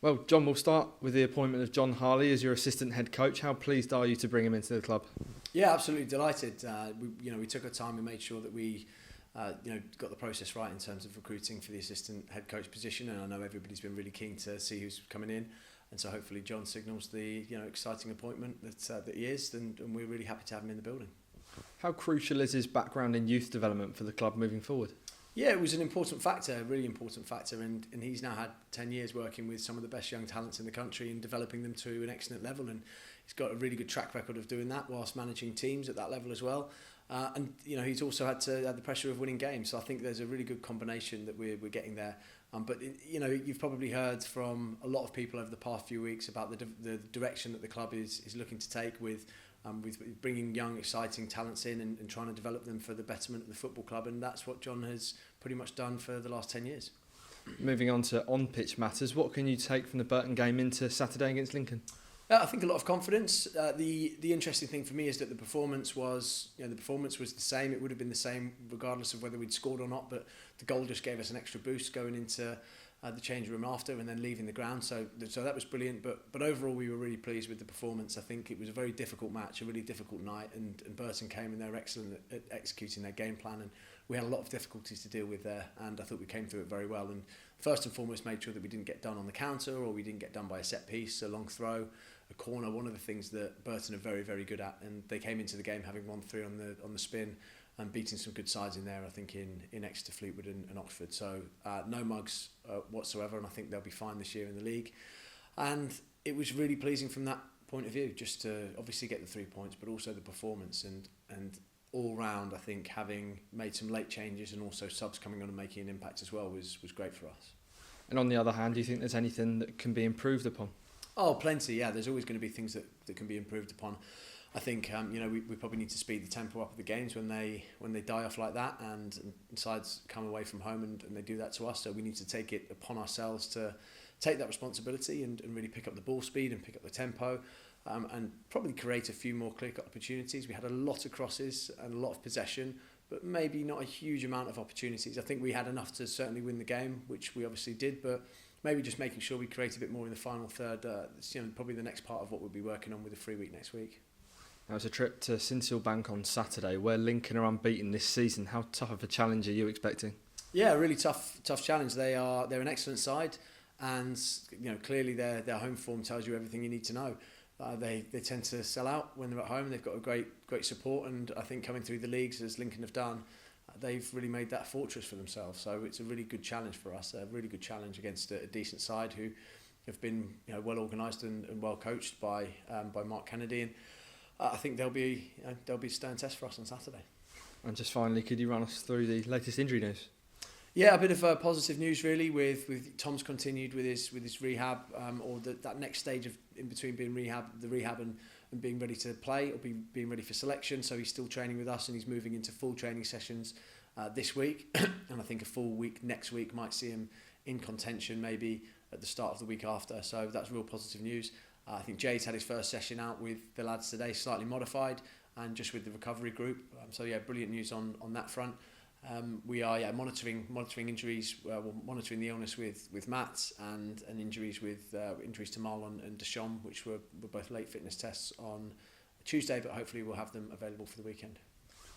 Well, John, we'll start with the appointment of Jon Harley as your assistant head coach. How pleased are you to bring him into the club? Yeah, absolutely delighted. We took our time and made sure that we got the process right in terms of recruiting for the assistant head coach position, and I know everybody's been really keen to see who's coming in, and so hopefully John signals the exciting appointment that he is, and we're really happy to have him in the building. How crucial is his background in youth development for the club moving forward? Yeah, it was an important factor, a really important factor, and he's now had 10 years working with some of the best young talents in the country and developing them to an excellent level, and he's got a really good track record of doing that whilst managing teams at that level as well. And he's also had the pressure of winning games, so I think there's a really good combination that we're getting there. But you've probably heard from a lot of people over the past few weeks about the direction that the club is looking to take with bringing young, exciting talents in and trying to develop them for the betterment of the football club, and that's what John has pretty much done for the last 10 years. Moving on to on-pitch matters, what can you take from the Burton game into Saturday against Lincoln? I think a lot of confidence. The interesting thing for me is that the performance was the same. It would have been the same regardless of whether we'd scored or not, but the goal just gave us an extra boost going into the change room after and then leaving the ground. So that was brilliant. But overall, we were really pleased with the performance. I think it was a very difficult match, a really difficult night, and Burton came and they were excellent at executing their game plan, and we had a lot of difficulties to deal with there, and I thought we came through it very well. And first and foremost, made sure that we didn't get done on the counter, or we didn't get done by a set piece, a long throw, a corner. One of the things that Burton are very, very good at, and they came into the game having 1-3 on the spin and beating some good sides in there, I think in Exeter, Fleetwood and Oxford. So no mugs whatsoever, and I think they'll be fine this year in the league. And it was really pleasing from that point of view, just to obviously get the 3 points, but also the performance and all round, I think having made some late changes and also subs coming on and making an impact as well was great for us. And on the other hand, do you think there's anything that can be improved upon? Oh, plenty, yeah. There's always going to be things that can be improved upon. I think we probably need to speed the tempo up of the games when they die off like that, and sides come away from home and they do that to us. So we need to take it upon ourselves to take that responsibility and really pick up the ball speed and pick up the tempo, and probably create a few more clear-cut opportunities. We had a lot of crosses and a lot of possession, but maybe not a huge amount of opportunities. I think we had enough to certainly win the game, which we obviously did, but maybe just making sure we create a bit more in the final third. Probably the next part of what we'll be working on with the free week next week. Now, it's a trip to Sincil Bank on Saturday, where Lincoln are unbeaten this season. How tough of a challenge are you expecting? Yeah, a really tough challenge. They're an excellent side, and clearly their home form tells you everything you need to know. They tend to sell out when they're at home. They've got a great support, and I think coming through the leagues as Lincoln have done, they've really made that fortress for themselves. So it's a really good challenge for us, a really good challenge against a decent side who have been well organised and well coached by Mark Kennedy, and I think they'll be a stern test for us on Saturday. And just finally, could you run us through the latest injury news? Yeah, a bit of positive news really. With Tom's continued with his rehab, or that next stage of in between being the rehab and being ready to play, or being ready for selection. So he's still training with us, and he's moving into full training sessions this week, and I think a full week next week might see him in contention maybe at the start of the week after. So that's real positive news. I think Jay's had his first session out with the lads today, slightly modified, and just with the recovery group. So yeah, brilliant news on that front. We are monitoring injuries. We're monitoring the illness with Matt and injuries to Marlon and Deschamps, which were both late fitness tests on Tuesday, but hopefully we'll have them available for the weekend.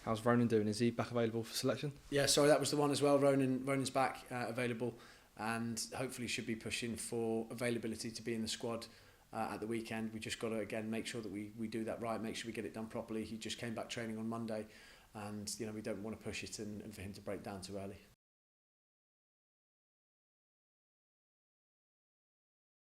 How's Ronan doing? Is he back available for selection? Yeah, sorry, that was the one as well. Ronan's back available, and hopefully should be pushing for availability to be in the squad at the weekend. We just got to again make sure that we do that right, make sure we get it done properly. He just came back training on Monday, and we don't want to push it and for him to break down too early.